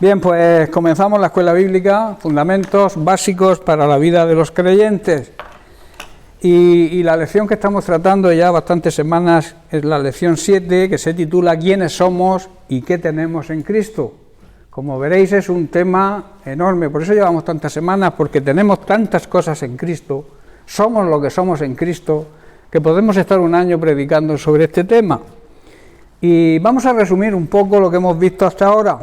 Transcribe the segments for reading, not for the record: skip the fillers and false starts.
Bien, pues comenzamos la escuela bíblica, fundamentos básicos para la vida de los creyentes. Y la lección que estamos tratando ya bastantes semanas es la lección 7, que se titula ¿Quiénes somos y qué tenemos en Cristo? Como veréis, es un tema enorme, por eso llevamos tantas semanas, porque tenemos tantas cosas en Cristo, somos lo que somos en Cristo, que podemos estar un año predicando sobre este tema. Y vamos a resumir un poco lo que hemos visto hasta ahora,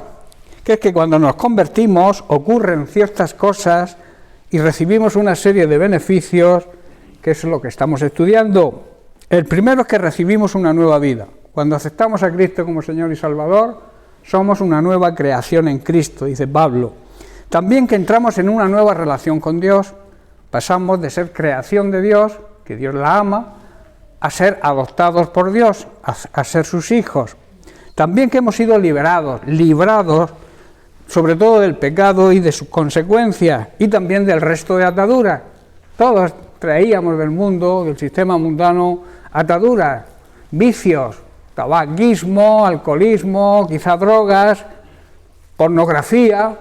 que es que cuando nos convertimos ocurren ciertas cosas y recibimos una serie de beneficios, que es lo que estamos estudiando. El primero es que recibimos una nueva vida. Cuando aceptamos a Cristo como Señor y Salvador, somos una nueva creación en Cristo, dice Pablo. También que entramos en una nueva relación con Dios, pasamos de ser creación de Dios, que Dios la ama, a ser adoptados por Dios, a ser sus hijos. También que hemos sido librados sobre todo del pecado y de sus consecuencias, y también del resto de ataduras. Todos traíamos del mundo, del sistema mundano, ataduras, vicios, tabaquismo, alcoholismo, quizá drogas, pornografía,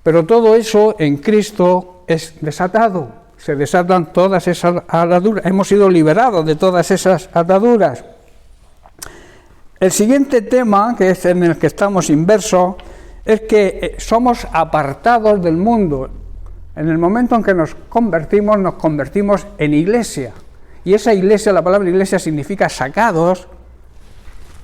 pero todo eso en Cristo es desatado. Se desatan todas esas ataduras, hemos sido liberados de todas esas ataduras. El siguiente tema, que es en el que estamos inversos, es que somos apartados del mundo. En el momento en que nos convertimos en iglesia. Y esa iglesia, la palabra iglesia significa sacados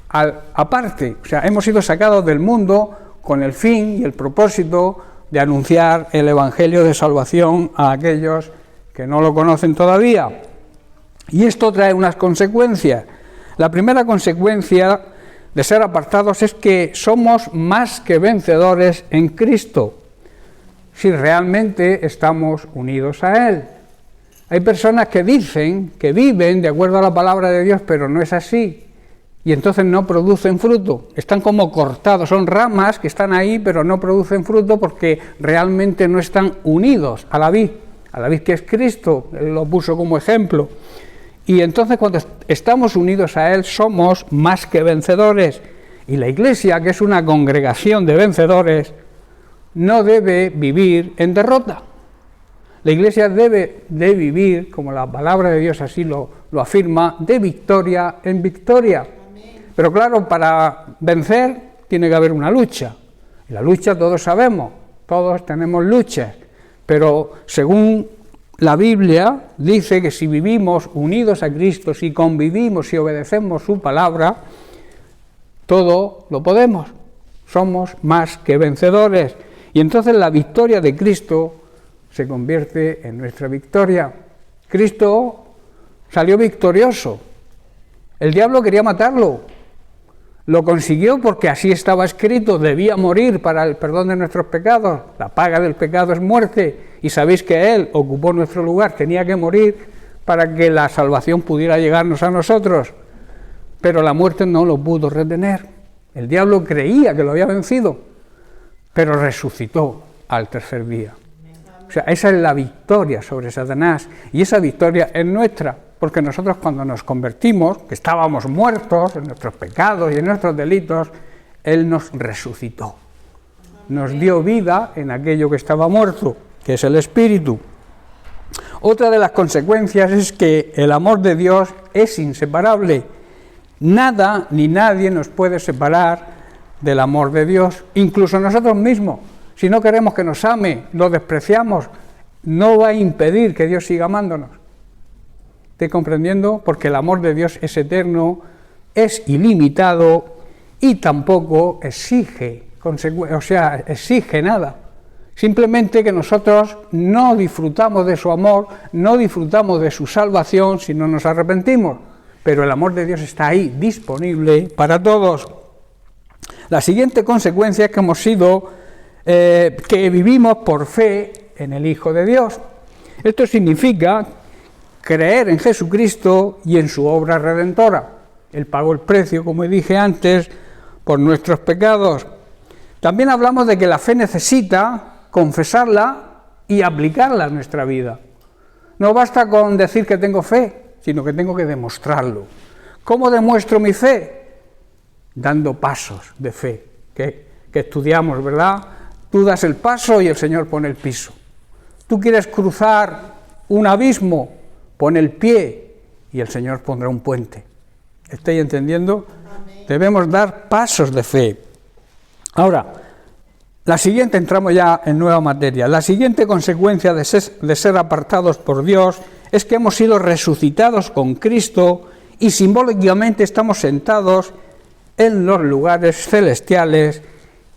aparte. O sea, hemos sido sacados del mundo con el fin y el propósito de anunciar el evangelio de salvación a aquellos que no lo conocen todavía. Y esto trae unas consecuencias. La primera consecuencia de ser apartados es que somos más que vencedores en Cristo, si realmente estamos unidos a Él. Hay personas que dicen que viven de acuerdo a la palabra de Dios, pero no es así, y entonces no producen fruto. Están como cortados, son ramas que están ahí, pero no producen fruto porque realmente no están unidos a la vid que es Cristo. Él lo puso como ejemplo. Y entonces cuando estamos unidos a Él somos más que vencedores. Y la Iglesia, que es una congregación de vencedores, no debe vivir en derrota. La Iglesia debe de vivir, como la palabra de Dios así lo afirma, de victoria en victoria. Amén. Pero claro, para vencer tiene que haber una lucha. Y la lucha todos sabemos, todos tenemos luchas. Pero según la Biblia dice que si vivimos unidos a Cristo, si convivimos, si obedecemos su palabra, todo lo podemos. Somos más que vencedores. Y entonces la victoria de Cristo se convierte en nuestra victoria. Cristo salió victorioso. El diablo quería matarlo. Lo consiguió porque así estaba escrito, debía morir para el perdón de nuestros pecados. La paga del pecado es muerte. Y sabéis que Él ocupó nuestro lugar, tenía que morir para que la salvación pudiera llegarnos a nosotros. Pero la muerte no lo pudo retener. El diablo creía que lo había vencido, pero resucitó al tercer día. O sea, esa es la victoria sobre Satanás, y esa victoria es nuestra, porque nosotros cuando nos convertimos, que estábamos muertos en nuestros pecados y en nuestros delitos, Él nos resucitó. Nos dio vida en aquello que estaba muerto, que es el Espíritu. Otra de las consecuencias es que el amor de Dios es inseparable. Nada ni nadie nos puede separar del amor de Dios, incluso nosotros mismos. Si no queremos que nos ame, lo despreciamos, no va a impedir que Dios siga amándonos. ¿Estoy comprendiendo? Porque el amor de Dios es eterno, es ilimitado y tampoco exige nada. Simplemente que nosotros no disfrutamos de su amor, no disfrutamos de su salvación si no nos arrepentimos. Pero el amor de Dios está ahí, disponible para todos. La siguiente consecuencia es que hemos sido, que vivimos por fe en el Hijo de Dios. Esto significa creer en Jesucristo y en su obra redentora. Él pagó el precio, como dije antes, por nuestros pecados. También hablamos de que la fe necesita confesarla y aplicarla a nuestra vida. No basta con decir que tengo fe, sino que tengo que demostrarlo. ¿Cómo demuestro mi fe? Dando pasos de fe, que que estudiamos, ¿verdad? Tú das el paso y el Señor pone el piso. Tú quieres cruzar un abismo, pon el pie y el Señor pondrá un puente. ¿Estáis entendiendo? Amén. Debemos dar pasos de fe. Ahora, la siguiente, entramos ya en nueva materia. La siguiente consecuencia de ser apartados por Dios es que hemos sido resucitados con Cristo y simbólicamente estamos sentados en los lugares celestiales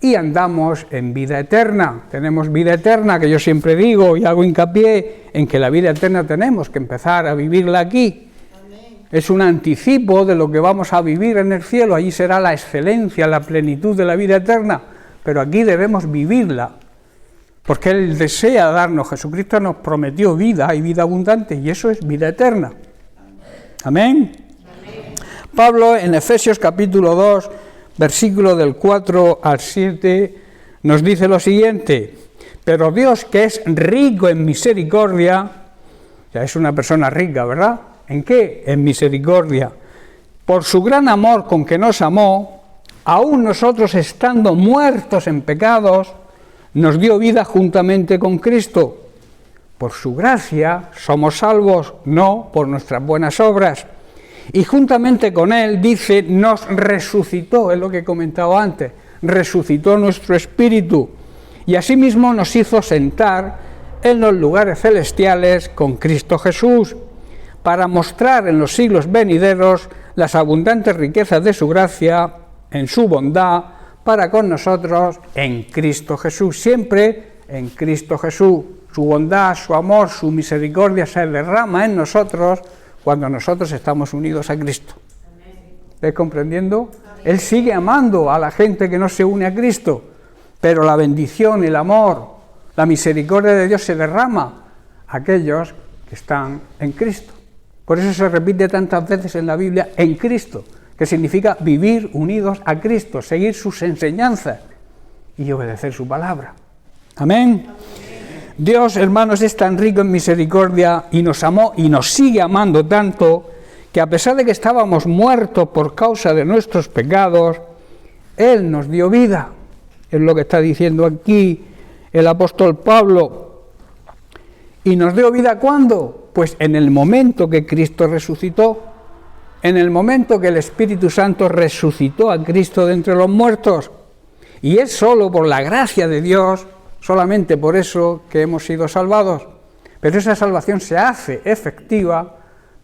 y andamos en vida eterna. Tenemos vida eterna, que yo siempre digo y hago hincapié en que la vida eterna tenemos que empezar a vivirla aquí. Amén. Es un anticipo de lo que vamos a vivir en el cielo. Allí será la excelencia, la plenitud de la vida eterna, pero aquí debemos vivirla, porque Él desea darnos. Jesucristo nos prometió vida y vida abundante, y eso es vida eterna. Amén. Amén. Pablo en Efesios capítulo 2, versículo del 4 al 7, nos dice lo siguiente: pero Dios, que es rico en misericordia, ya es una persona rica, ¿verdad? ¿En qué? En misericordia. Por su gran amor con que nos amó, aún nosotros estando muertos en pecados, nos dio vida juntamente con Cristo. Por su gracia somos salvos, no por nuestras buenas obras. Y juntamente con Él, dice, nos resucitó, es lo que he comentado antes, resucitó nuestro espíritu, y asimismo nos hizo sentar en los lugares celestiales con Cristo Jesús, para mostrar en los siglos venideros las abundantes riquezas de su gracia, en su bondad, para con nosotros en Cristo Jesús, siempre en Cristo Jesús. Su bondad, su amor, su misericordia se derrama en nosotros cuando nosotros estamos unidos a Cristo. ¿Ves comprendiendo? Él sigue amando a la gente que no se une a Cristo, pero la bendición, el amor, la misericordia de Dios se derrama a aquellos que están en Cristo. Por eso se repite tantas veces en la Biblia, en Cristo, que significa vivir unidos a Cristo, seguir sus enseñanzas y obedecer su palabra. Amén. Dios, hermanos, es tan rico en misericordia y nos amó y nos sigue amando tanto que a pesar de que estábamos muertos por causa de nuestros pecados, Él nos dio vida. Es lo que está diciendo aquí el apóstol Pablo. ¿Y nos dio vida cuándo? Pues en el momento que Cristo resucitó, en el momento que el Espíritu Santo resucitó a Cristo de entre los muertos. Y es solo por la gracia de Dios, solamente por eso que hemos sido salvados. Pero esa salvación se hace efectiva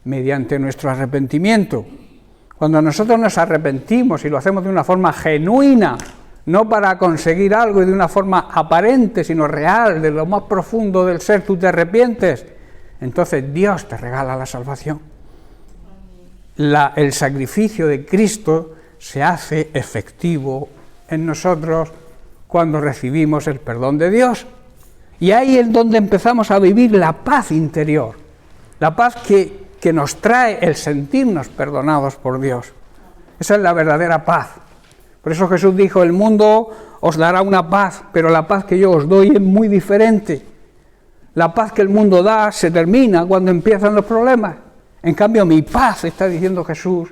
mediante nuestro arrepentimiento. Cuando nosotros nos arrepentimos y lo hacemos de una forma genuina, no para conseguir algo y de una forma aparente, sino real, de lo más profundo del ser, tú te arrepientes, entonces Dios te regala la salvación. El sacrificio de Cristo se hace efectivo en nosotros cuando recibimos el perdón de Dios. Y ahí es donde empezamos a vivir la paz interior, la paz que nos trae el sentirnos perdonados por Dios. Esa es la verdadera paz. Por eso Jesús dijo, el mundo os dará una paz, pero la paz que yo os doy es muy diferente. La paz que el mundo da se termina cuando empiezan los problemas. En cambio, mi paz, está diciendo Jesús,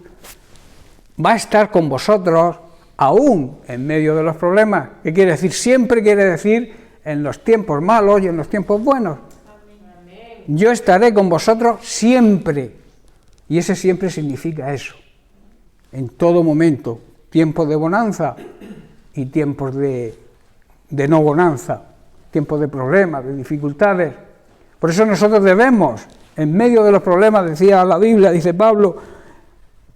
va a estar con vosotros aún en medio de los problemas. ¿Qué quiere decir? Siempre quiere decir en los tiempos malos y en los tiempos buenos. Amén. Yo estaré con vosotros siempre. Y ese siempre significa eso. En todo momento. Tiempos de bonanza y tiempos de no bonanza. Tiempos de problemas, de dificultades. Por eso nosotros debemos, en medio de los problemas, decía la Biblia, dice Pablo,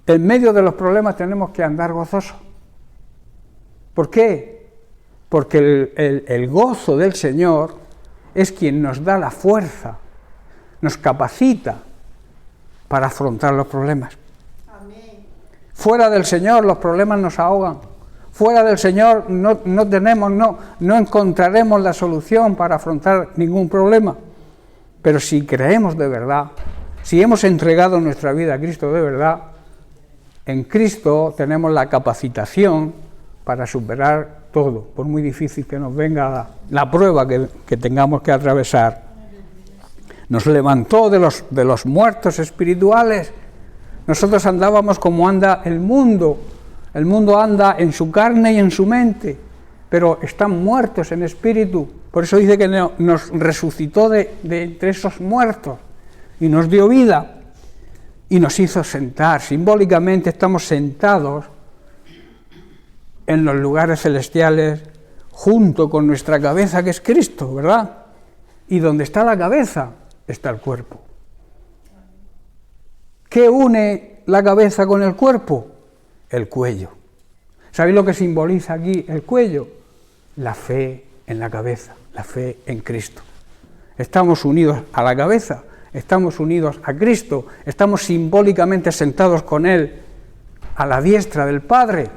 en medio de los problemas tenemos que andar gozosos. ¿Por qué? Porque el gozo del Señor es quien nos da la fuerza, nos capacita para afrontar los problemas. Amén. Fuera del Señor los problemas nos ahogan. Fuera del Señor no encontraremos la solución para afrontar ningún problema. Pero si creemos de verdad, si hemos entregado nuestra vida a Cristo de verdad, en Cristo tenemos la capacitación para superar todo, por muy difícil que nos venga la prueba que tengamos que atravesar. Nos levantó de los muertos espirituales. Nosotros andábamos como anda el mundo. El mundo anda en su carne y en su mente. pero están muertos en espíritu. Por eso dice que nos resucitó de entre esos muertos y nos dio vida y nos hizo sentar. Simbólicamente estamos sentados en los lugares celestiales junto con nuestra cabeza, que es Cristo, ¿verdad? Y donde está la cabeza está el cuerpo. ¿Qué une la cabeza con el cuerpo? El cuello. ¿Sabéis lo que simboliza aquí el cuello? La fe en la cabeza, la fe en Cristo. Estamos unidos a la cabeza, estamos unidos a Cristo, estamos simbólicamente sentados con Él a la diestra del Padre,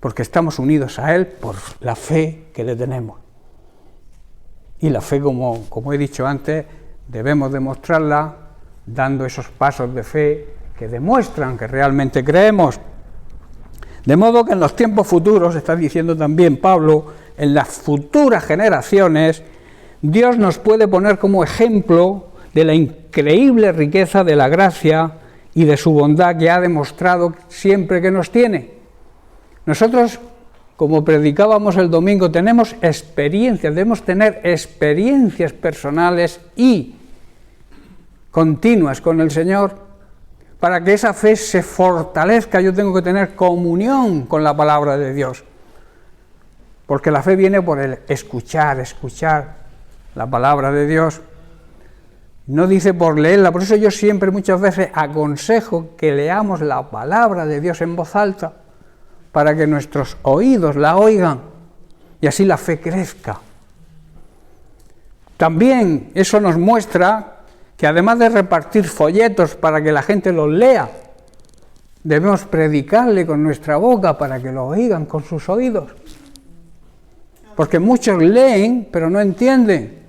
porque estamos unidos a Él por la fe que le tenemos. Y la fe, como he dicho antes, debemos demostrarla dando esos pasos de fe que demuestran que realmente creemos. De modo que en los tiempos futuros, está diciendo también Pablo, en las futuras generaciones, Dios nos puede poner como ejemplo de la increíble riqueza de la gracia y de su bondad que ha demostrado siempre que nos tiene. Nosotros, como predicábamos el domingo, tenemos experiencias, debemos tener experiencias personales y continuas con el Señor. Para que esa fe se fortalezca, yo tengo que tener comunión con la palabra de Dios. Porque la fe viene por el escuchar la palabra de Dios. No dice por leerla, por eso yo siempre muchas veces aconsejo que leamos la palabra de Dios en voz alta, para que nuestros oídos la oigan y así la fe crezca. También eso nos muestra que además de repartir folletos para que la gente los lea, debemos predicarle con nuestra boca para que lo oigan con sus oídos. Porque muchos leen, pero no entienden.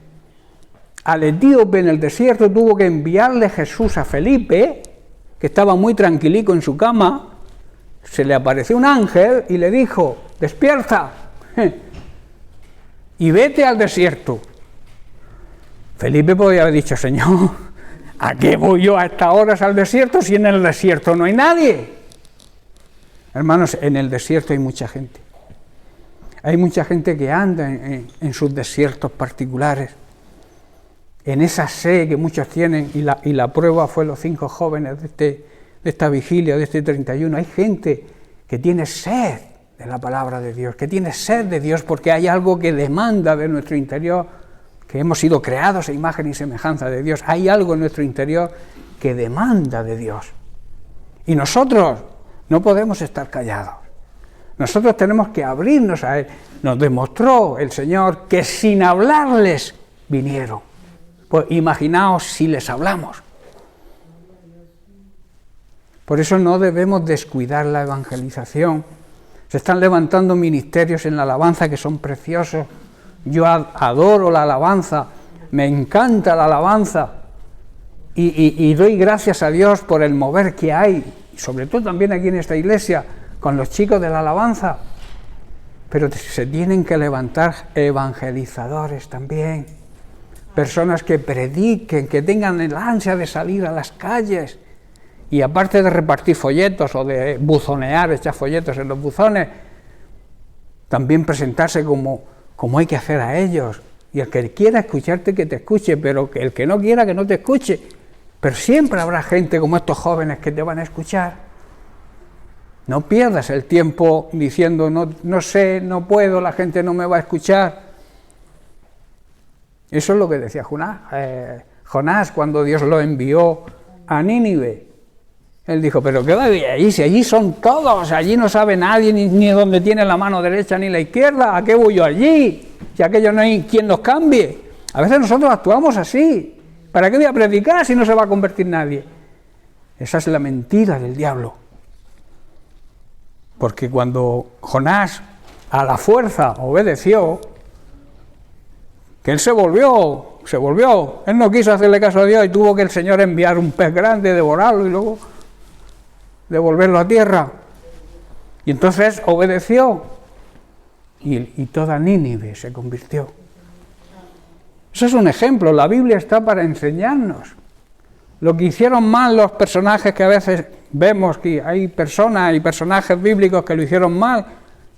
Al etíope en el desierto tuvo que enviarle Jesús a Felipe, que estaba muy tranquilico en su cama. Se le apareció un ángel y le dijo: despierta y vete al desierto. Felipe podía haber dicho: Señor, ¿a qué voy yo a estas horas al desierto si en el desierto no hay nadie? Hermanos, en el desierto hay mucha gente. Hay mucha gente que anda en sus desiertos particulares, en esa sed que muchos tienen, y la prueba fue los 5 jóvenes de esta vigilia, de este 31. Hay gente que tiene sed de la palabra de Dios, que tiene sed de Dios porque hay algo que demanda de nuestro interior, que hemos sido creados a imagen y semejanza de Dios. Hay algo en nuestro interior que demanda de Dios. Y nosotros no podemos estar callados. Nosotros tenemos que abrirnos a Él. Nos demostró el Señor que sin hablarles vinieron. Pues imaginaos si les hablamos. Por eso no debemos descuidar la evangelización. Se están levantando ministerios en la alabanza que son preciosos. Yo adoro la alabanza, me encanta la alabanza y doy gracias a Dios por el mover que hay, y sobre todo también aquí en esta iglesia, con los chicos de la alabanza. Pero se tienen que levantar evangelizadores también, personas que prediquen, que tengan el ansia de salir a las calles. Y aparte de repartir folletos o de buzonear, echar folletos en los buzones, también presentarse como hay que hacer a ellos. Y el que quiera escucharte, que te escuche, pero el que no quiera, que no te escuche. Pero siempre habrá gente como estos jóvenes que te van a escuchar. No pierdas el tiempo diciendo, no sé, no puedo, la gente no me va a escuchar. Eso es lo que decía Jonás cuando Dios lo envió a Nínive. Él dijo: pero ¿qué va allí? Si allí son todos, allí no sabe nadie ni dónde tiene la mano derecha ni la izquierda, ¿a qué voy yo allí? Si aquello no hay quien los cambie. A veces nosotros actuamos así. ¿Para qué voy a predicar si no se va a convertir nadie? Esa es la mentira del diablo. Porque cuando Jonás a la fuerza obedeció, que él se volvió, él no quiso hacerle caso a Dios y tuvo que el Señor enviar un pez grande, devorarlo y luego devolverlo a tierra. Y entonces obedeció y toda Nínive se convirtió. Eso es un ejemplo. La Biblia está para enseñarnos lo que hicieron mal los personajes que a veces vemos que hay personas y personajes bíblicos que lo hicieron mal.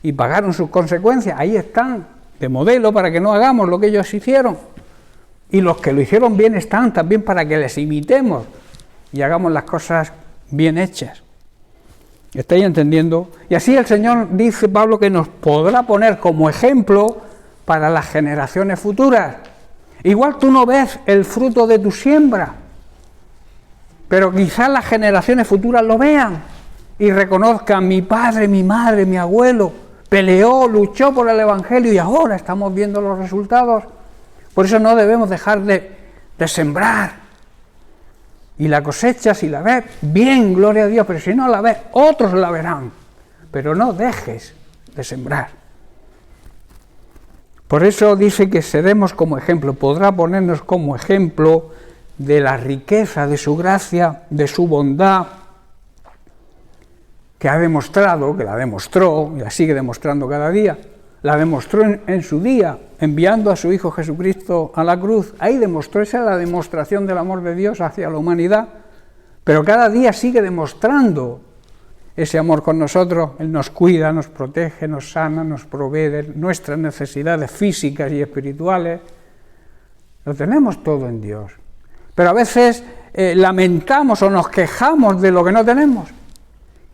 y pagaron sus consecuencias. Ahí están, de modelo para que no hagamos lo que ellos hicieron. Y los que lo hicieron bien están también para que les imitemos y hagamos las cosas bien hechas. ¿Estáis entendiendo? Y así el Señor, dice Pablo, que nos podrá poner como ejemplo para las generaciones futuras. Igual tú no ves el fruto de tu siembra, pero quizás las generaciones futuras lo vean y reconozcan: mi padre, mi madre, mi abuelo peleó, luchó por el Evangelio y ahora estamos viendo los resultados. Por eso no debemos dejar de sembrar. Y la cosecha, si la ves, bien, gloria a Dios, pero si no la ves, otros la verán. Pero no dejes de sembrar. Por eso dice que seremos como ejemplo, podrá ponernos como ejemplo de la riqueza de su gracia, de su bondad, que ha demostrado, que la demostró y la sigue demostrando cada día. La demostró en su día, enviando a su Hijo Jesucristo a la cruz. Ahí demostró, esa es la demostración del amor de Dios hacia la humanidad. Pero cada día sigue demostrando ese amor con nosotros. Él nos cuida, nos protege, nos sana, nos provee de nuestras necesidades físicas y espirituales. Lo tenemos todo en Dios. Pero a veces lamentamos o nos quejamos de lo que no tenemos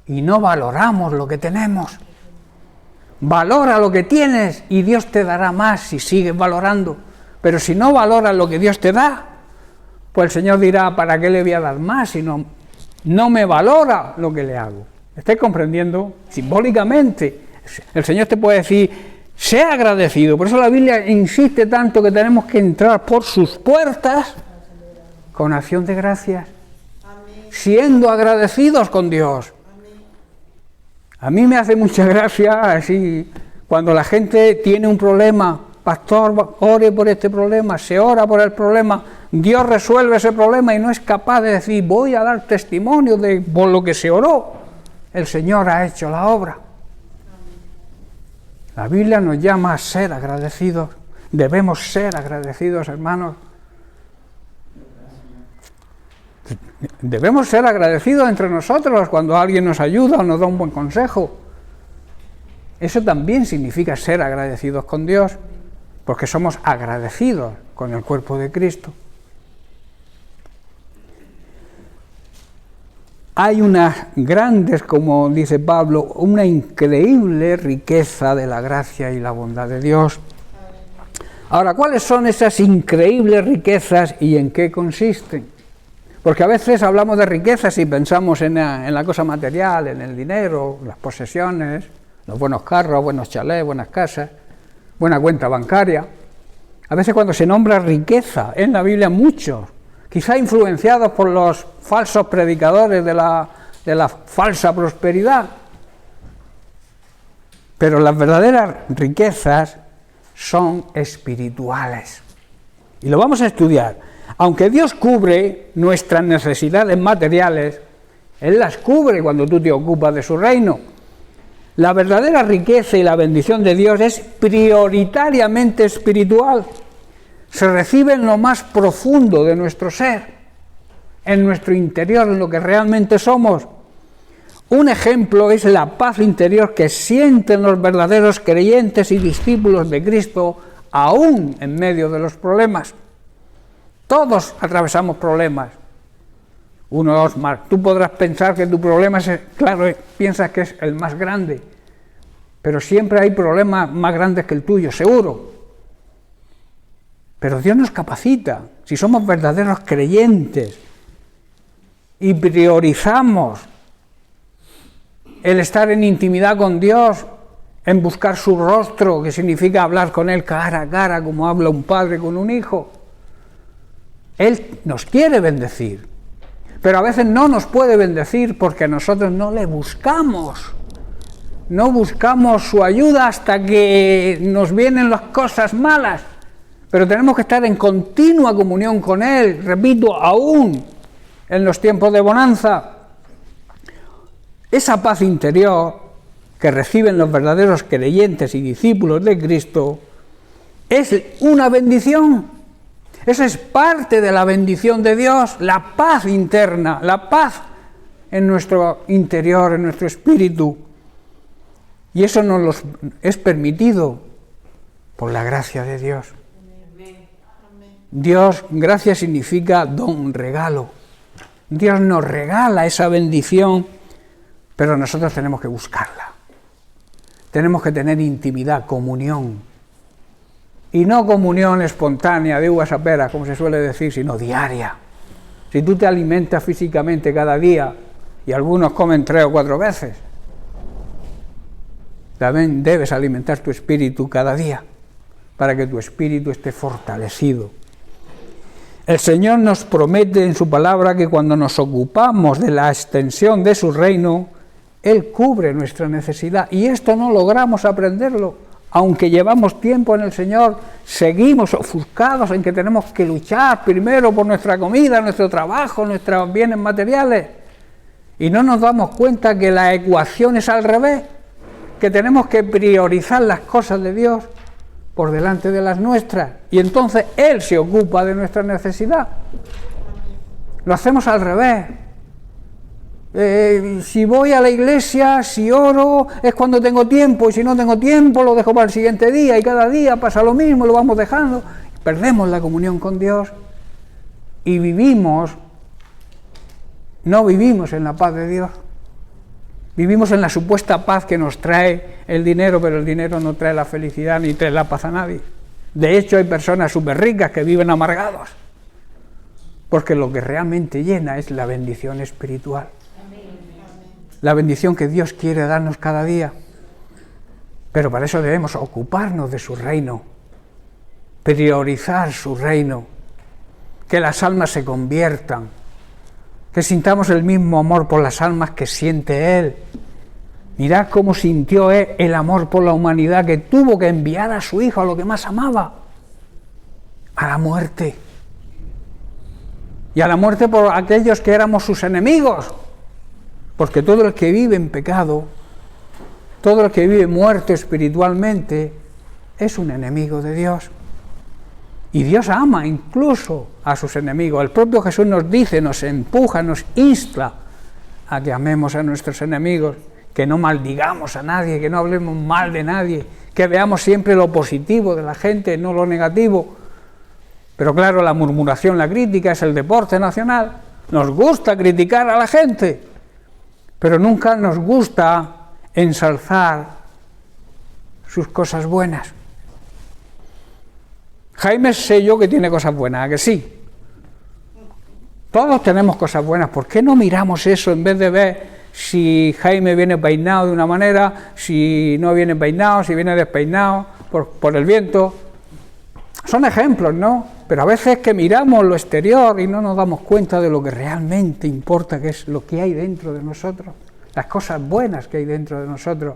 y no valoramos lo que tenemos. Valora lo que tienes y Dios te dará más si sigues valorando. Pero si no valoras lo que Dios te da, pues el Señor dirá: ¿para qué le voy a dar más si no me valora lo que le hago? ¿Estáis comprendiendo? Simbólicamente, el Señor te puede decir: sea agradecido. Por eso la Biblia insiste tanto que tenemos que entrar por sus puertas con acción de gracias, siendo agradecidos con Dios. A mí me hace mucha gracia así cuando la gente tiene un problema: pastor, ore por este problema, se ora por el problema, Dios resuelve ese problema y no es capaz de decir: voy a dar testimonio de por lo que se oró, el Señor ha hecho la obra. La Biblia nos llama a ser agradecidos, debemos ser agradecidos, hermanos. Debemos ser agradecidos entre nosotros cuando alguien nos ayuda o nos da un buen consejo. Eso también significa ser agradecidos con Dios, porque somos agradecidos con el cuerpo de Cristo. Hay unas grandes, como dice Pablo, una increíble riqueza de la gracia y la bondad de Dios. Ahora, ¿cuáles son esas increíbles riquezas y en qué consisten? Porque a veces hablamos de riquezas y pensamos en la cosa material, en el dinero, las posesiones, los buenos carros, buenos chalés, buenas casas, buena cuenta bancaria. A veces cuando se nombra riqueza en la Biblia, muchos, quizá influenciados por los falsos predicadores de la falsa prosperidad. Pero las verdaderas riquezas son espirituales. Y lo vamos a estudiar. Aunque Dios cubre nuestras necesidades materiales, Él las cubre cuando tú te ocupas de su reino. La verdadera riqueza y la bendición de Dios es prioritariamente espiritual. Se recibe en lo más profundo de nuestro ser, en nuestro interior, en lo que realmente somos. Un ejemplo es la paz interior que sienten los verdaderos creyentes y discípulos de Cristo, aún en medio de los problemas. Todos atravesamos problemas. Unos más. Tú podrás pensar que tu problema es, claro, piensas que es el más grande, pero siempre hay problemas más grandes que el tuyo, seguro. Pero Dios nos capacita, si somos verdaderos creyentes y priorizamos el estar en intimidad con Dios, en buscar su rostro, que significa hablar con Él cara a cara, como habla un padre con un hijo. Él nos quiere bendecir, pero a veces no nos puede bendecir porque nosotros no le buscamos. No buscamos su ayuda hasta que nos vienen las cosas malas, pero tenemos que estar en continua comunión con Él, repito, aún en los tiempos de bonanza. Esa paz interior que reciben los verdaderos creyentes y discípulos de Cristo es una bendición. Esa es parte de la bendición de Dios, la paz interna, la paz en nuestro interior, en nuestro espíritu. Y eso nos es permitido por la gracia de Dios. Dios, gracia significa don, regalo. Dios nos regala esa bendición, pero nosotros tenemos que buscarla. Tenemos que tener intimidad, comunión. Y no comunión espontánea de uvas a peras, como se suele decir, sino diaria. Si tú te alimentas físicamente cada día, y algunos comen 3 o 4 veces, también debes alimentar tu espíritu cada día, para que tu espíritu esté fortalecido. El Señor nos promete en su palabra que cuando nos ocupamos de la extensión de su reino, Él cubre nuestra necesidad. Y esto no logramos aprenderlo. Aunque llevamos tiempo en el Señor, seguimos ofuscados en que tenemos que luchar primero por nuestra comida, nuestro trabajo, nuestros bienes materiales. Y no nos damos cuenta que la ecuación es al revés, que tenemos que priorizar las cosas de Dios por delante de las nuestras, y entonces Él se ocupa de nuestra necesidad. Lo hacemos al revés. Si voy a la iglesia, si oro, es cuando tengo tiempo, y si no tengo tiempo lo dejo para el siguiente día, y cada día pasa lo mismo, lo vamos dejando, perdemos la comunión con Dios, y no vivimos en la paz de Dios. Vivimos en la supuesta paz que nos trae el dinero, pero el dinero no trae la felicidad ni trae la paz a nadie. De hecho, hay personas súper ricas que viven amargados, porque lo que realmente llena es la bendición espiritual. La bendición que Dios quiere darnos cada día. Pero para eso debemos ocuparnos de su reino, priorizar su reino, que las almas se conviertan, que sintamos el mismo amor por las almas que siente Él. Mirad cómo sintió Él el amor por la humanidad, que tuvo que enviar a su Hijo, a lo que más amaba, a la muerte. Y a la muerte por aquellos que éramos sus enemigos. Porque todo el que vive en pecado, todo el que vive muerto espiritualmente, es un enemigo de Dios. Y Dios ama incluso a sus enemigos. El propio Jesús nos dice, nos empuja, nos insta a que amemos a nuestros enemigos, que no maldigamos a nadie, que no hablemos mal de nadie, que veamos siempre lo positivo de la gente, no lo negativo. Pero claro, la murmuración, la crítica es el deporte nacional. Nos gusta criticar a la gente, pero nunca nos gusta ensalzar sus cosas buenas. Jaime sé yo que tiene cosas buenas, ¿a que sí? Todos tenemos cosas buenas. ¿Por qué no miramos eso en vez de ver si Jaime viene peinado de una manera, si no viene peinado, si viene despeinado por el viento? Son ejemplos, ¿no? Pero a veces que miramos lo exterior y no nos damos cuenta de lo que realmente importa, que es lo que hay dentro de nosotros, las cosas buenas que hay dentro de nosotros.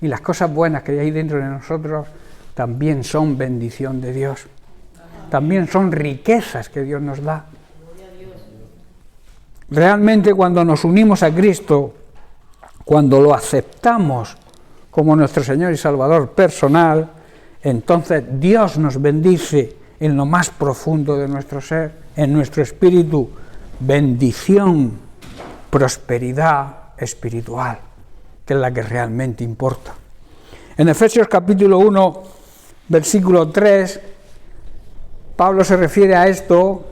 Y las cosas buenas que hay dentro de nosotros también son bendición de Dios. También son riquezas que Dios nos da. Realmente cuando nos unimos a Cristo, cuando lo aceptamos como nuestro Señor y Salvador personal, entonces Dios nos bendice en lo más profundo de nuestro ser, en nuestro espíritu, bendición, prosperidad espiritual, que es la que realmente importa. En Efesios capítulo 1, versículo 3, Pablo se refiere a esto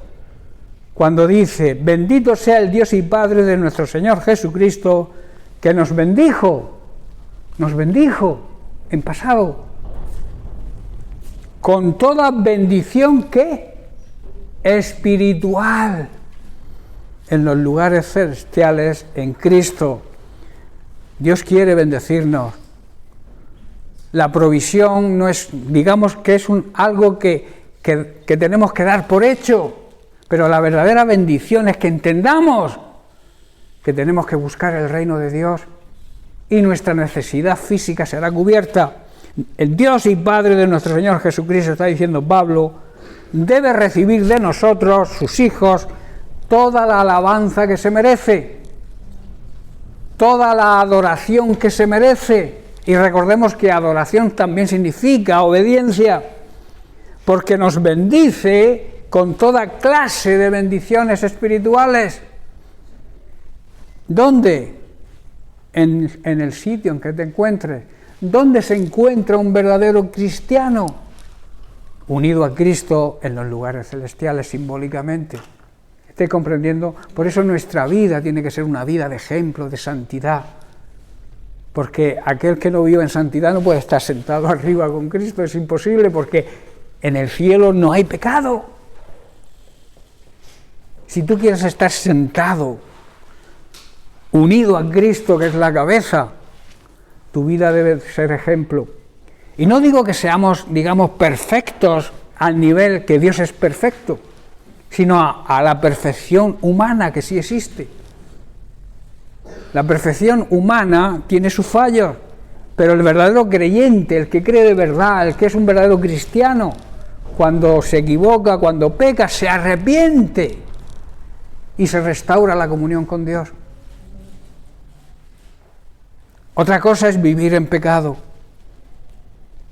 cuando dice: bendito sea el Dios y Padre de nuestro Señor Jesucristo, que nos bendijo en pasado, con toda bendición que espiritual en los lugares celestiales en Cristo. Dios quiere bendecirnos. La provisión no es, digamos que es algo que tenemos que dar por hecho, pero la verdadera bendición es que entendamos que tenemos que buscar el reino de Dios y nuestra necesidad física será cubierta. El Dios y Padre de nuestro Señor Jesucristo, está diciendo Pablo, debe recibir de nosotros, sus hijos, toda la alabanza que se merece, toda la adoración que se merece. Y recordemos que adoración también significa obediencia, porque nos bendice con toda clase de bendiciones espirituales. ¿Dónde? en el sitio en que te encuentres. ¿Dónde se encuentra un verdadero cristiano? Unido a Cristo en los lugares celestiales, simbólicamente. ¿Estáis comprendiendo? Por eso nuestra vida tiene que ser una vida de ejemplo, de santidad. Porque aquel que no vive en santidad no puede estar sentado arriba con Cristo, es imposible, porque en el cielo no hay pecado. Si tú quieres estar sentado, unido a Cristo, que es la cabeza, tu vida debe ser ejemplo. Y no digo que seamos, digamos, perfectos al nivel que Dios es perfecto, sino a la perfección humana que sí existe. La perfección humana tiene sus fallos, pero el verdadero creyente, el que cree de verdad, el que es un verdadero cristiano, cuando se equivoca, cuando peca, se arrepiente y se restaura la comunión con Dios. Otra cosa es vivir en pecado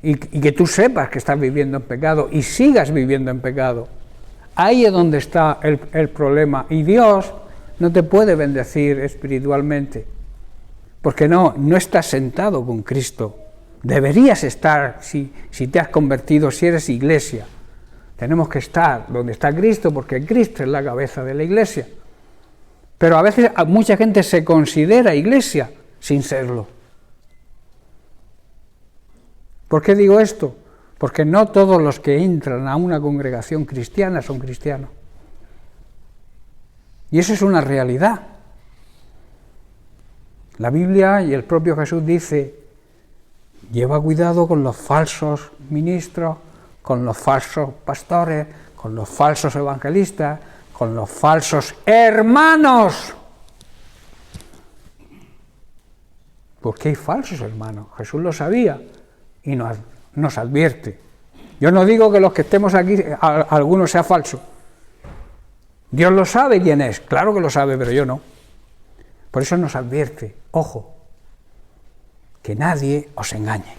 y que tú sepas que estás viviendo en pecado y sigas viviendo en pecado. Ahí es donde está el problema, y Dios no te puede bendecir espiritualmente, porque no estás sentado con Cristo. Deberías estar, si te has convertido, si eres iglesia. Tenemos que estar donde está Cristo, porque Cristo es la cabeza de la iglesia. Pero a veces mucha gente se considera iglesia sin serlo. ¿Por qué digo esto? Porque no todos los que entran a una congregación cristiana son cristianos. Y eso es una realidad. La Biblia y el propio Jesús dice: lleva cuidado con los falsos ministros, con los falsos pastores, con los falsos evangelistas, con los falsos hermanos. ¿Por qué hay falsos hermanos? Jesús lo sabía y nos advierte. Yo no digo que los que estemos aquí, alguno sea falso. Dios lo sabe quién es, claro que lo sabe, pero yo no. Por eso nos advierte: ojo, que nadie os engañe.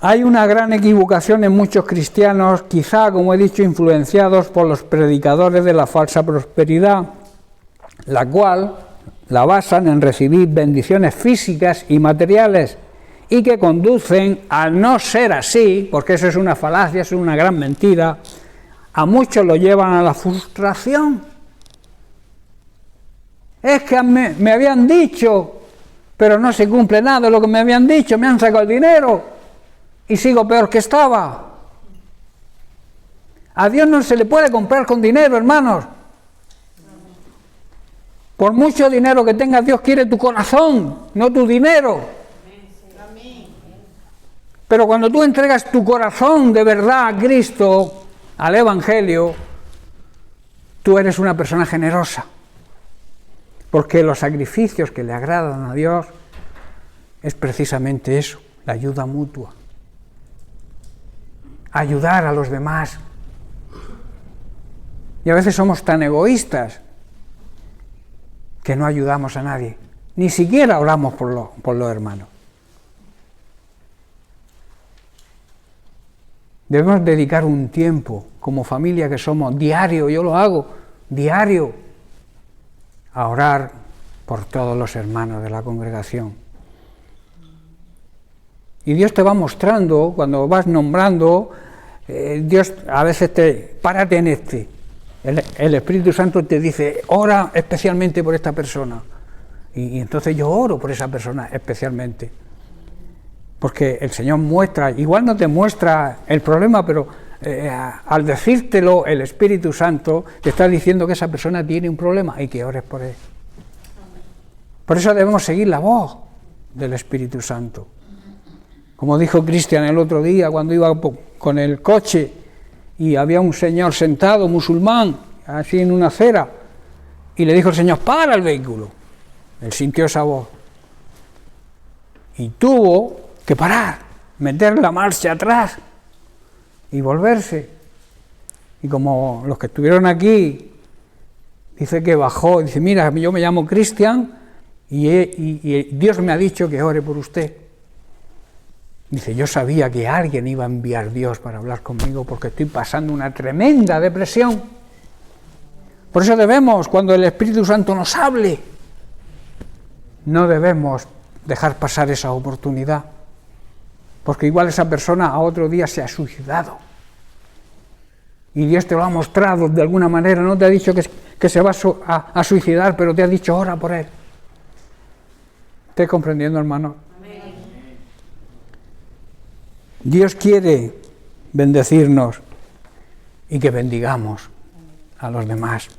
Hay una gran equivocación en muchos cristianos, quizá, como he dicho, influenciados por los predicadores de la falsa prosperidad, la cual la basan en recibir bendiciones físicas y materiales, y que conducen, al no ser así, porque eso es una falacia, es una gran mentira, a muchos lo llevan a la frustración. Es que me habían dicho, pero no se cumple nada de lo que me habían dicho, me han sacado el dinero y sigo peor que estaba. A Dios no se le puede comprar con dinero, hermanos. Por mucho dinero que tengas, Dios quiere tu corazón, no tu dinero. Pero cuando tú entregas tu corazón de verdad a Cristo, al Evangelio, tú eres una persona generosa. Porque los sacrificios que le agradan a Dios es precisamente eso, la ayuda mutua. Ayudar a los demás. Y a veces somos tan egoístas que no ayudamos a nadie. Ni siquiera oramos por los hermanos. Debemos dedicar un tiempo, como familia que somos, diario, yo lo hago, diario, a orar por todos los hermanos de la congregación. Y Dios te va mostrando, cuando vas nombrando, Dios a veces párate en este. El Espíritu Santo te dice: ora especialmente por esta persona. Y entonces yo oro por esa persona especialmente. Porque el Señor muestra, igual no te muestra el problema, pero al decírtelo el Espíritu Santo te está diciendo que esa persona tiene un problema y que ores por él. Por eso debemos seguir la voz del Espíritu Santo. Como dijo Cristian el otro día cuando iba con el coche y había un señor sentado, musulmán, así en una acera, y le dijo el Señor: para el vehículo. Él sintió esa voz y tuvo que parar, meter la marcha atrás y volverse. Y como los que estuvieron aquí, dice que bajó, dice: mira, yo me llamo Cristian y Dios me ha dicho que ore por usted. Dice: yo sabía que alguien iba a enviar Dios para hablar conmigo porque estoy pasando una tremenda depresión. Por eso debemos, cuando el Espíritu Santo nos hable, no debemos dejar pasar esa oportunidad, porque igual esa persona a otro día se ha suicidado. Y Dios te lo ha mostrado de alguna manera, no te ha dicho que se va a suicidar, pero te ha dicho, ora por él. ¿Estás comprendiendo, hermano? Amén. Dios quiere bendecirnos y que bendigamos a los demás.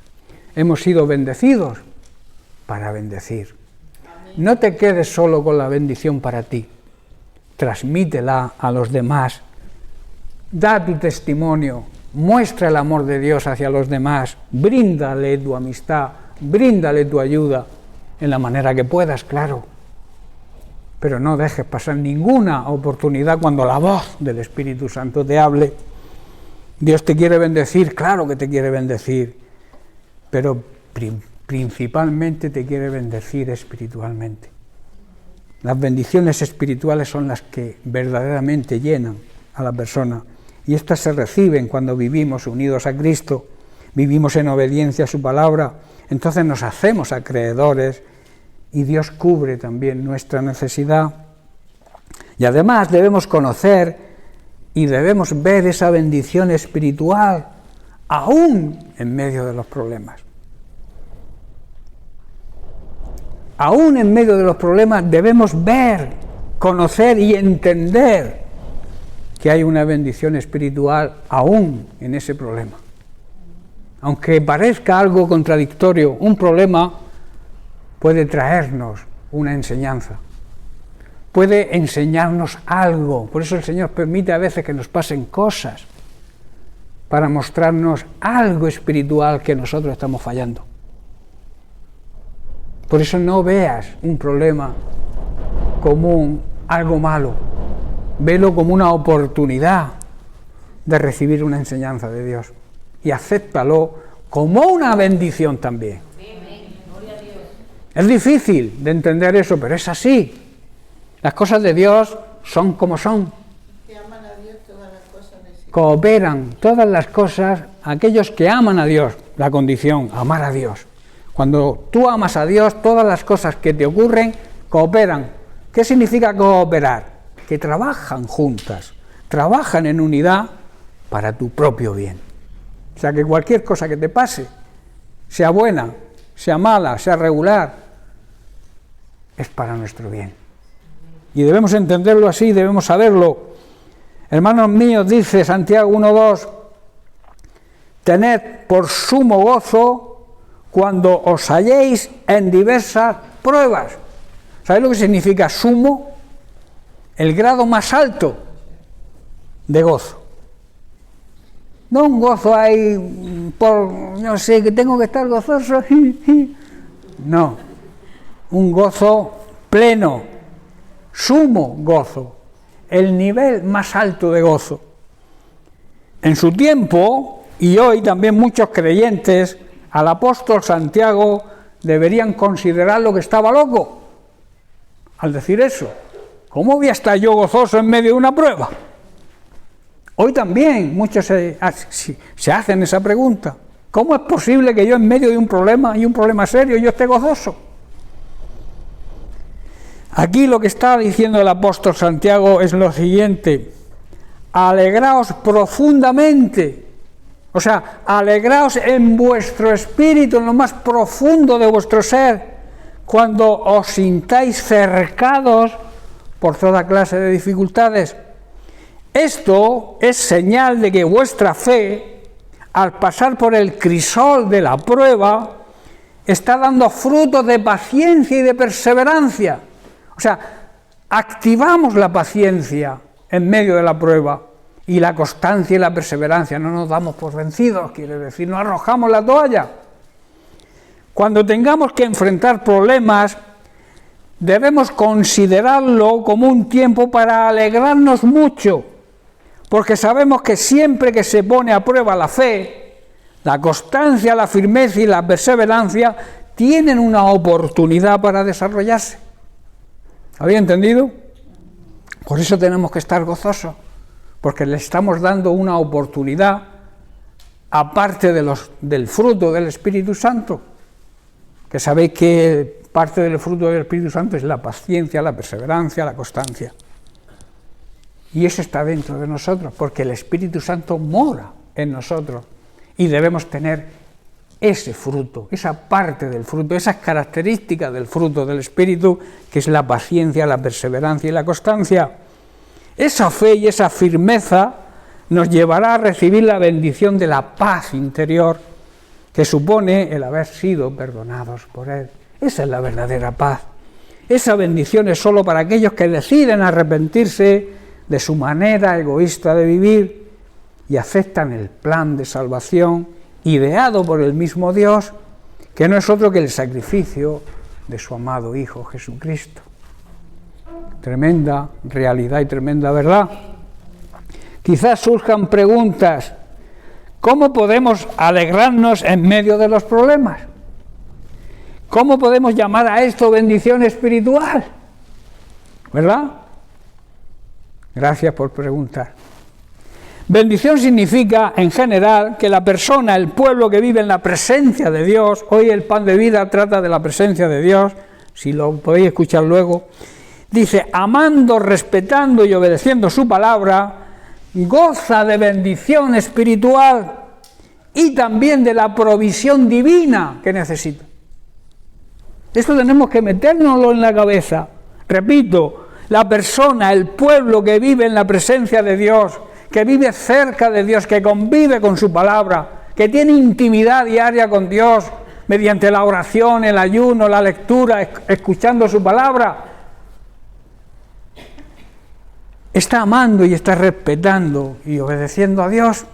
Hemos sido bendecidos para bendecir. Amén. No te quedes solo con la bendición para ti. Transmítela a los demás. Da tu testimonio. Muestra el amor de Dios hacia los demás, bríndale tu amistad, bríndale tu ayuda, en la manera que puedas, claro. Pero no dejes pasar ninguna oportunidad cuando la voz del Espíritu Santo te hable. Dios te quiere bendecir, claro que te quiere bendecir, pero principalmente te quiere bendecir espiritualmente. Las bendiciones espirituales son las que verdaderamente llenan a la persona. Y estas se reciben cuando vivimos unidos a Cristo, vivimos en obediencia a su palabra, entonces nos hacemos acreedores y Dios cubre también nuestra necesidad. Y además debemos conocer y debemos ver esa bendición espiritual aún en medio de los problemas. Aún en medio de los problemas debemos ver, conocer y entender que hay una bendición espiritual aún en ese problema. Aunque parezca algo contradictorio, un problema puede traernos una enseñanza, puede enseñarnos algo. Por eso el Señor permite a veces que nos pasen cosas para mostrarnos algo espiritual que nosotros estamos fallando. Por eso no veas un problema como algo malo. Velo como una oportunidad de recibir una enseñanza de Dios y acéptalo como una bendición también. Es difícil de entender eso, pero es así. Las cosas de Dios son como son. Cooperan todas las cosas aquellos que aman a Dios, la condición, amar a Dios. Cuando tú amas a Dios, todas las cosas que te ocurren cooperan. ¿Qué significa cooperar? Que trabajan juntas, trabajan en unidad para tu propio bien. O sea que cualquier cosa que te pase, sea buena, sea mala, sea regular, es para nuestro bien. Y debemos entenderlo así, debemos saberlo. Hermanos míos, dice Santiago 1:2, tened por sumo gozo cuando os halléis en diversas pruebas. ¿Sabéis lo que significa sumo? El grado más alto de gozo. No un gozo ahí por, no sé, que tengo que estar gozoso. No, un gozo pleno, sumo gozo, el nivel más alto de gozo. En su tiempo, y hoy también muchos creyentes, al apóstol Santiago deberían considerarlo que estaba loco al decir eso. ¿Cómo voy a estar yo gozoso en medio de una prueba? Hoy también muchos se hacen esa pregunta. ¿Cómo es posible que yo en medio de un problema, y un problema serio, yo esté gozoso? Aquí lo que está diciendo el apóstol Santiago es lo siguiente: alegraos profundamente, o sea, alegraos en vuestro espíritu, en lo más profundo de vuestro ser, cuando os sintáis cercados por toda clase de dificultades. Esto es señal de que vuestra fe, al pasar por el crisol de la prueba, está dando frutos de paciencia y de perseverancia. O sea, activamos la paciencia en medio de la prueba y la constancia y la perseverancia. No nos damos por vencidos, quiere decir, no arrojamos la toalla. Cuando tengamos que enfrentar problemas, debemos considerarlo como un tiempo para alegrarnos mucho, porque sabemos que siempre que se pone a prueba la fe, la constancia, la firmeza y la perseverancia tienen una oportunidad para desarrollarse. ¿Había entendido? Por eso tenemos que estar gozosos, porque le estamos dando una oportunidad aparte del fruto del Espíritu Santo, que sabéis que parte del fruto del Espíritu Santo es la paciencia, la perseverancia, la constancia. Y eso está dentro de nosotros, porque el Espíritu Santo mora en nosotros y debemos tener ese fruto, esa parte del fruto, esas características del fruto del Espíritu, que es la paciencia, la perseverancia y la constancia. Esa fe y esa firmeza nos llevará a recibir la bendición de la paz interior que supone el haber sido perdonados por Él. Esa es la verdadera paz. Esa bendición es solo para aquellos que deciden arrepentirse de su manera egoísta de vivir y aceptan el plan de salvación ideado por el mismo Dios, que no es otro que el sacrificio de su amado Hijo Jesucristo. Tremenda realidad y tremenda verdad. Quizás surjan preguntas: ¿cómo podemos alegrarnos en medio de los problemas? ¿Cómo podemos llamar a esto bendición espiritual? ¿Verdad? Gracias por preguntar. Bendición significa, en general, que la persona, el pueblo que vive en la presencia de Dios, hoy el pan de vida trata de la presencia de Dios, si lo podéis escuchar luego, dice, amando, respetando y obedeciendo su palabra, goza de bendición espiritual y también de la provisión divina que necesita. Esto tenemos que metérnoslo en la cabeza. Repito, la persona, el pueblo que vive en la presencia de Dios, que vive cerca de Dios, que convive con su palabra, que tiene intimidad diaria con Dios, mediante la oración, el ayuno, la lectura, escuchando su palabra, está amando y está respetando y obedeciendo a Dios,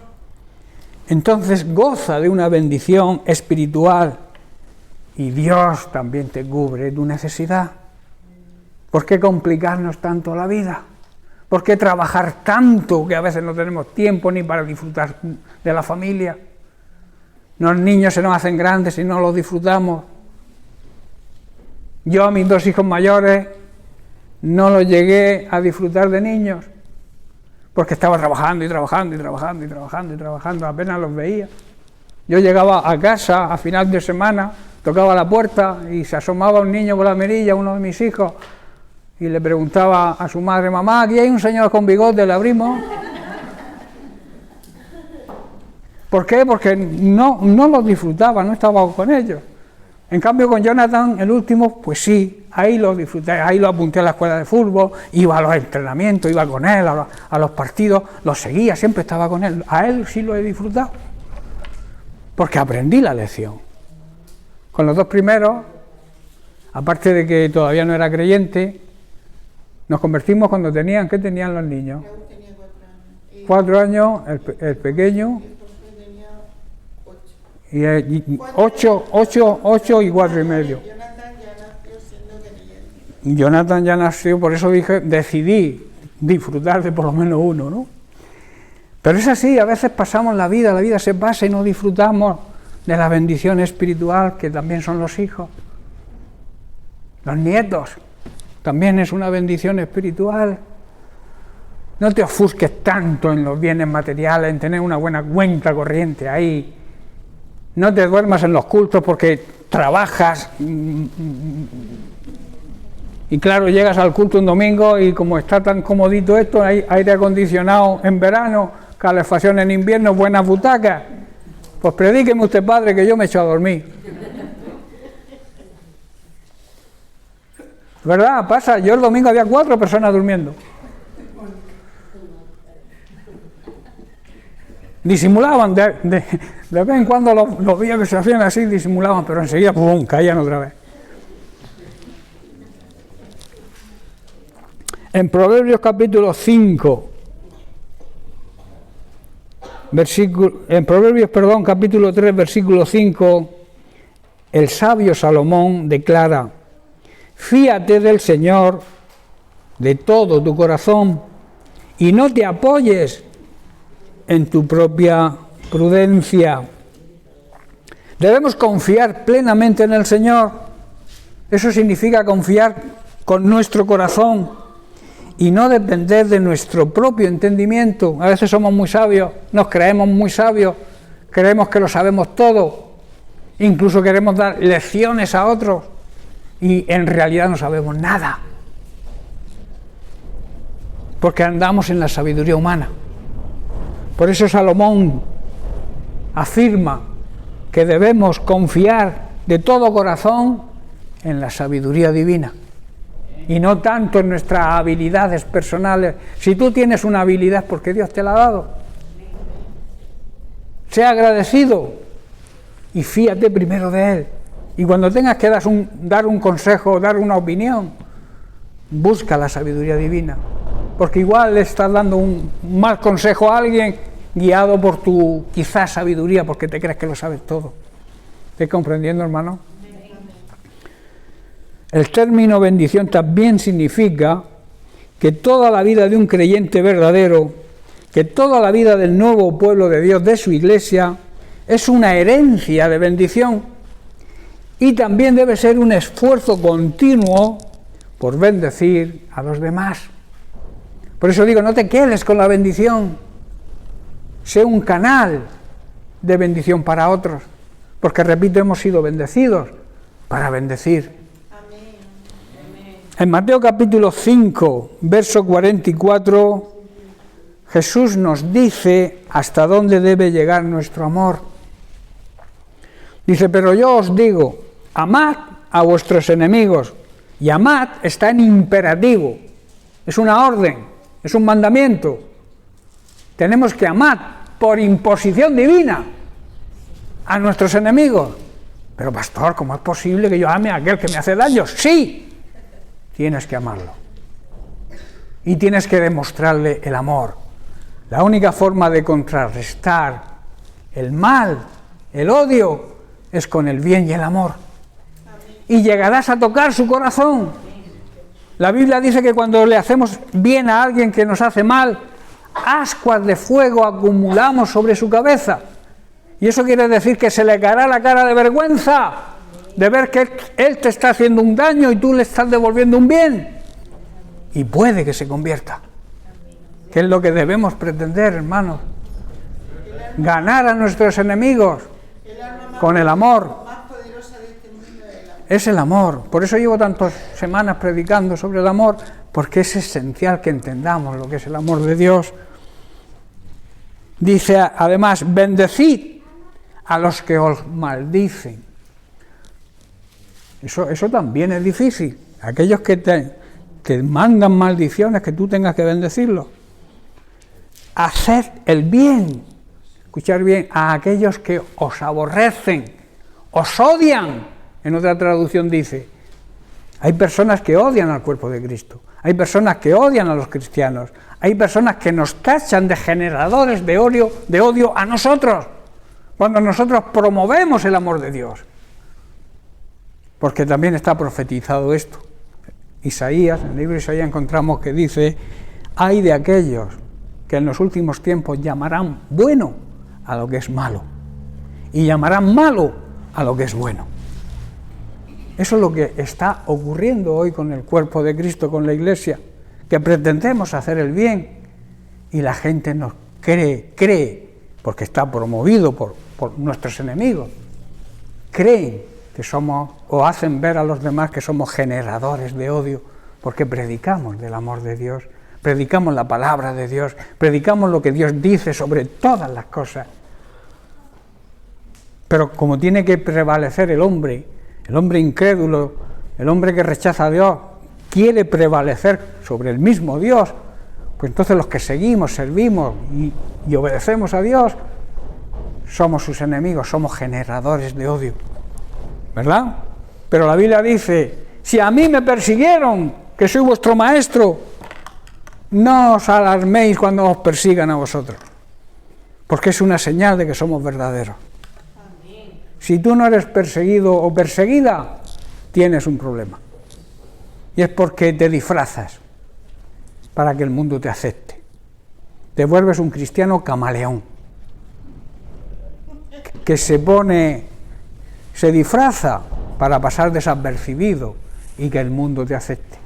entonces goza de una bendición espiritual y Dios también te cubre tu necesidad. ¿Por qué complicarnos tanto la vida? ¿Por qué trabajar tanto que a veces no tenemos tiempo ni para disfrutar de la familia? Los niños se nos hacen grandes y no los disfrutamos. Yo a mis 2 hijos mayores no los llegué a disfrutar de niños, porque estaba trabajando y trabajando y trabajando y trabajando y trabajando, apenas los veía. Yo llegaba a casa a final de semana, tocaba la puerta y se asomaba un niño por la mirilla, uno de mis hijos, y le preguntaba a su madre, mamá, aquí hay un señor con bigote, le abrimos. ¿Por qué? Porque no los disfrutaba, no estaba con ellos. En cambio con Jonathan, el último, pues sí, ahí lo disfruté, ahí lo apunté a la escuela de fútbol, iba a los entrenamientos, iba con él a los partidos, lo seguía, siempre estaba con él. A él sí lo he disfrutado, porque aprendí la lección. Con los 2 primeros, aparte de que todavía no era creyente, nos convertimos cuando tenían, ¿qué tenían los niños? 4 años, el pequeño, y 8 y 4 y medio. Jonathan ya nació, por eso decidí disfrutar de por lo menos uno, ¿no? Pero es así, a veces pasamos la vida se pasa y no disfrutamos de la bendición espiritual que también son los hijos. Los nietos también es una bendición espiritual. No te ofusques tanto en los bienes materiales, en tener una buena cuenta corriente ahí. No te duermas en los cultos porque trabajas y claro, llegas al culto un domingo y como está tan comodito esto, hay aire acondicionado en verano, calefacción en invierno, buenas butacas, pues predíqueme usted, padre, que yo me echo a dormir. ¿Verdad? Pasa, yo el domingo había 4 personas durmiendo. Disimulaban, de vez en cuando los días que se hacían así disimulaban, pero enseguida ¡pum!, caían otra vez. En Proverbios capítulo 5, capítulo 3, versículo 5, el sabio Salomón declara: fíate del Señor de todo tu corazón y no te apoyes en tu propia prudencia. Debemos confiar plenamente en el Señor. Eso significa confiar con nuestro corazón y no depender de nuestro propio entendimiento. A veces somos muy sabios, nos creemos muy sabios, creemos que lo sabemos todo, incluso queremos dar lecciones a otros y en realidad no sabemos nada, porque andamos en la sabiduría humana. Por eso Salomón afirma que debemos confiar de todo corazón en la sabiduría divina y no tanto en nuestras habilidades personales. Si tú tienes una habilidad, porque Dios te la ha dado. Sea agradecido y fíate primero de Él. Y cuando tengas que dar un consejo o dar una opinión, busca la sabiduría divina, porque igual le estás dando un mal consejo a alguien guiado por tu quizás sabiduría, porque te crees que lo sabes todo. ¿Estás comprendiendo, hermano? El término bendición también significa que toda la vida de un creyente verdadero, que toda la vida del nuevo pueblo de Dios, de su iglesia, es una herencia de bendición y también debe ser un esfuerzo continuo por bendecir a los demás. Por eso digo, no te quedes con la bendición, sé un canal de bendición para otros, porque repito, hemos sido bendecidos para bendecir. En Mateo capítulo 5, verso 44, Jesús nos dice hasta dónde debe llegar nuestro amor. Dice, pero yo os digo, amad a vuestros enemigos. Y amad está en imperativo, es una orden, es un mandamiento. Tenemos que amar por imposición divina a nuestros enemigos. Pero pastor, ¿cómo es posible que yo ame a aquel que me hace daño? Sí. Tienes que amarlo y tienes que demostrarle el amor. La única forma de contrarrestar el mal, el odio, es con el bien y el amor. Y llegarás a tocar su corazón. La Biblia dice que cuando le hacemos bien a alguien que nos hace mal, ascuas de fuego acumulamos sobre su cabeza. Y eso quiere decir que se le caerá la cara de vergüenza de ver que él te está haciendo un daño y tú le estás devolviendo un bien. Y puede que se convierta. Que es lo que debemos pretender, hermanos. Ganar a nuestros enemigos con el amor. Es el amor. Por eso llevo tantas semanas predicando sobre el amor, porque es esencial que entendamos lo que es el amor de Dios. Dice además, bendecid a los que os maldicen. Eso también es difícil. Aquellos que te mandan maldiciones, que tú tengas que bendecirlos. Haced el bien, escuchar bien, a aquellos que os aborrecen, os odian. En otra traducción dice, hay personas que odian al cuerpo de Cristo, hay personas que odian a los cristianos, hay personas que nos tachan de generadores de odio a nosotros, cuando nosotros promovemos el amor de Dios. Porque también está profetizado esto. Isaías, en el libro de Isaías encontramos que dice, ay de aquellos que en los últimos tiempos llamarán bueno a lo que es malo y llamarán malo a lo que es bueno. Eso es lo que está ocurriendo hoy con el cuerpo de Cristo, con la Iglesia, que pretendemos hacer el bien y la gente nos cree, porque está promovido por nuestros enemigos, creen que somos, o hacen ver a los demás que somos generadores de odio, porque predicamos del amor de Dios, predicamos la palabra de Dios, predicamos lo que Dios dice sobre todas las cosas. Pero como tiene que prevalecer el hombre incrédulo, el hombre que rechaza a Dios, quiere prevalecer sobre el mismo Dios, pues entonces los que seguimos, servimos y obedecemos a Dios, somos sus enemigos, somos generadores de odio. ¿Verdad? Pero la Biblia dice, si a mí me persiguieron, que soy vuestro maestro, no os alarméis cuando os persigan a vosotros, porque es una señal de que somos verdaderos. Amén. Si tú no eres perseguido o perseguida, tienes un problema. Y es porque te disfrazas para que el mundo te acepte. Te vuelves un cristiano camaleón, que se disfraza para pasar desapercibido y que el mundo te acepte.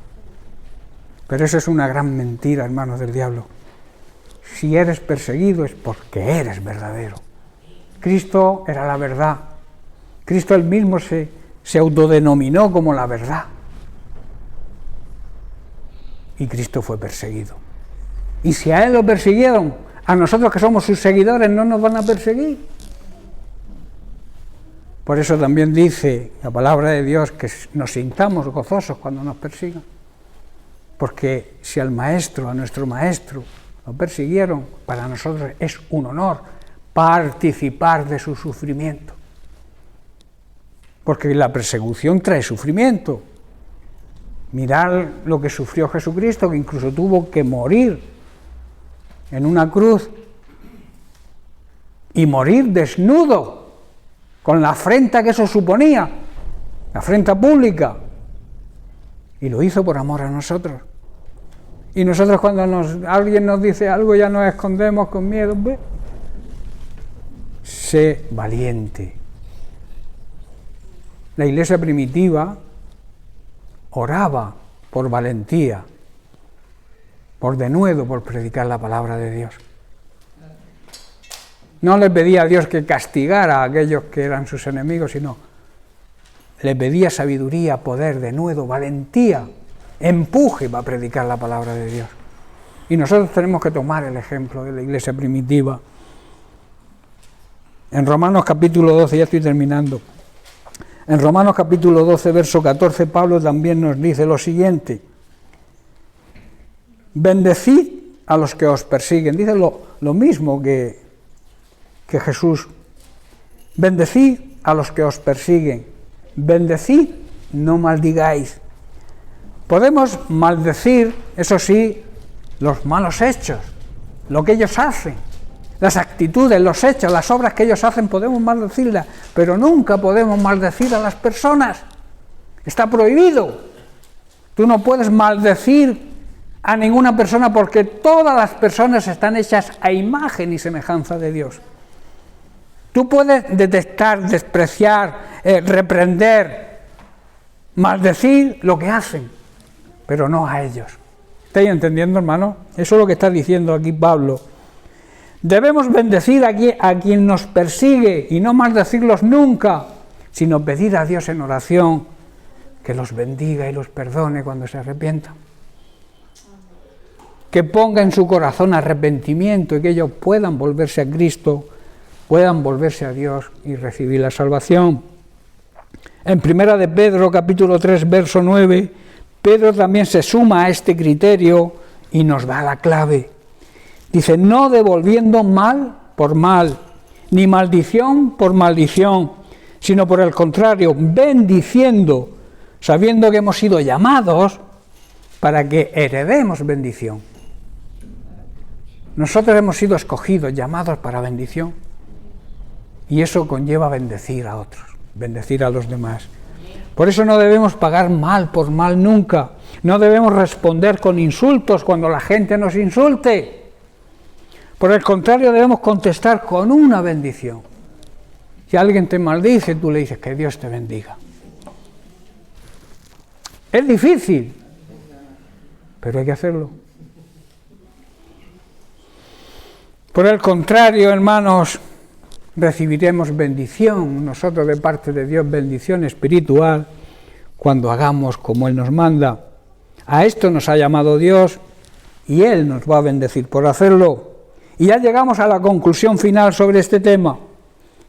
Pero eso es una gran mentira, hermanos del diablo. Si eres perseguido es porque eres verdadero. Cristo era la verdad. Cristo él mismo se autodenominó como la verdad. Y Cristo fue perseguido. Y si a él lo persiguieron, a nosotros que somos sus seguidores no nos van a perseguir. Por eso también dice la palabra de Dios que nos sintamos gozosos cuando nos persigan. Porque si a nuestro maestro, lo persiguieron, para nosotros es un honor participar de su sufrimiento. Porque la persecución trae sufrimiento. Mirad lo que sufrió Jesucristo, que incluso tuvo que morir en una cruz y morir desnudo, con la afrenta que eso suponía, la afrenta pública, y lo hizo por amor a nosotros. Y nosotros cuando alguien nos dice algo ya nos escondemos con miedo. Sé valiente. La iglesia primitiva oraba por valentía, por denuedo, por predicar la palabra de Dios. No le pedía a Dios que castigara a aquellos que eran sus enemigos, sino le pedía sabiduría, poder, denuedo, valentía, empuje para predicar la palabra de Dios. Y nosotros tenemos que tomar el ejemplo de la iglesia primitiva. En Romanos capítulo 12, ya estoy terminando. En Romanos capítulo 12, verso 14, Pablo también nos dice lo siguiente: bendecid a los que os persiguen. Dice lo mismo que Jesús. Bendecid a los que os persiguen. Bendecid, no maldigáis. Podemos maldecir, eso sí, los malos hechos, lo que ellos hacen, las actitudes, los hechos, las obras que ellos hacen, podemos maldecirlas, pero nunca podemos maldecir a las personas. Está prohibido. Tú no puedes maldecir a ninguna persona porque todas las personas están hechas a imagen y semejanza de Dios. Tú puedes detestar, despreciar, reprender, maldecir lo que hacen, pero no a ellos. ¿Estáis entendiendo, hermano? Eso es lo que está diciendo aquí Pablo. Debemos bendecir a quien nos persigue y no maldecirlos nunca, sino pedir a Dios en oración que los bendiga y los perdone cuando se arrepientan. Que ponga en su corazón arrepentimiento y que ellos puedan volverse a Cristo, puedan volverse a Dios y recibir la salvación. En Primera de Pedro, capítulo 3, verso 9, Pedro también se suma a este criterio y nos da la clave. Dice, no devolviendo mal por mal, ni maldición por maldición, sino por el contrario, bendiciendo, sabiendo que hemos sido llamados para que heredemos bendición. Nosotros hemos sido escogidos, llamados para bendición. Y eso conlleva bendecir a otros, bendecir a los demás. Por eso no debemos pagar mal por mal nunca. No debemos responder con insultos cuando la gente nos insulte. Por el contrario, debemos contestar con una bendición. Si alguien te maldice, tú le dices que Dios te bendiga. Es difícil, pero hay que hacerlo. Por el contrario, hermanos, recibiremos bendición, nosotros de parte de Dios, bendición espiritual, cuando hagamos como Él nos manda. A esto nos ha llamado Dios y Él nos va a bendecir por hacerlo. Y ya llegamos a la conclusión final sobre este tema,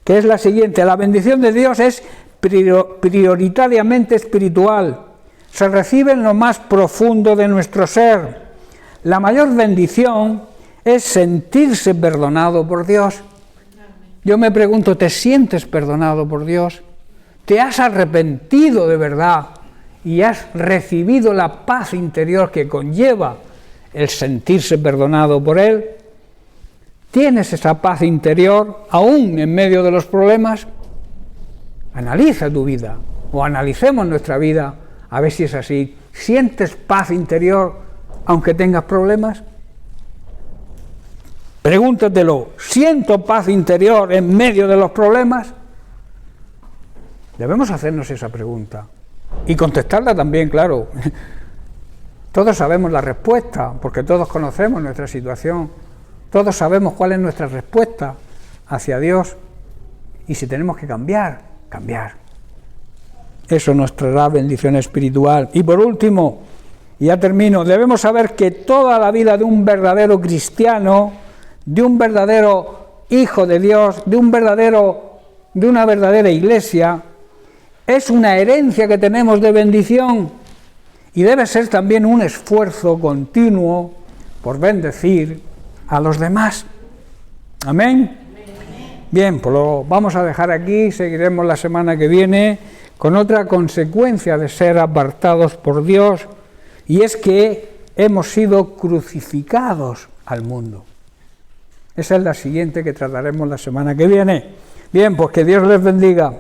que es la siguiente: la bendición de Dios es prioritariamente espiritual, se recibe en lo más profundo de nuestro ser. La mayor bendición es sentirse perdonado por Dios. Yo me pregunto, ¿te sientes perdonado por Dios? ¿Te has arrepentido de verdad y has recibido la paz interior que conlleva el sentirse perdonado por Él? ¿Tienes esa paz interior aún en medio de los problemas? Analiza tu vida, o analicemos nuestra vida, a ver si es así. ¿Sientes paz interior aunque tengas problemas? Pregúntatelo, ¿siento paz interior en medio de los problemas? Debemos hacernos esa pregunta y contestarla también, claro. Todos sabemos la respuesta, porque todos conocemos nuestra situación, todos sabemos cuál es nuestra respuesta hacia Dios, Y si tenemos que cambiar, cambiar. Eso nos traerá bendición espiritual. Y por último, y ya termino, debemos saber que toda la vida de un verdadero cristiano, de un verdadero hijo de Dios, de una verdadera iglesia, es una herencia que tenemos de bendición y debe ser también un esfuerzo continuo por bendecir a los demás. Amén. Bien, pues lo vamos a dejar aquí, seguiremos la semana que viene con otra consecuencia de ser apartados por Dios, y es que hemos sido crucificados al mundo. Esa es la siguiente que trataremos la semana que viene. Bien, pues que Dios les bendiga.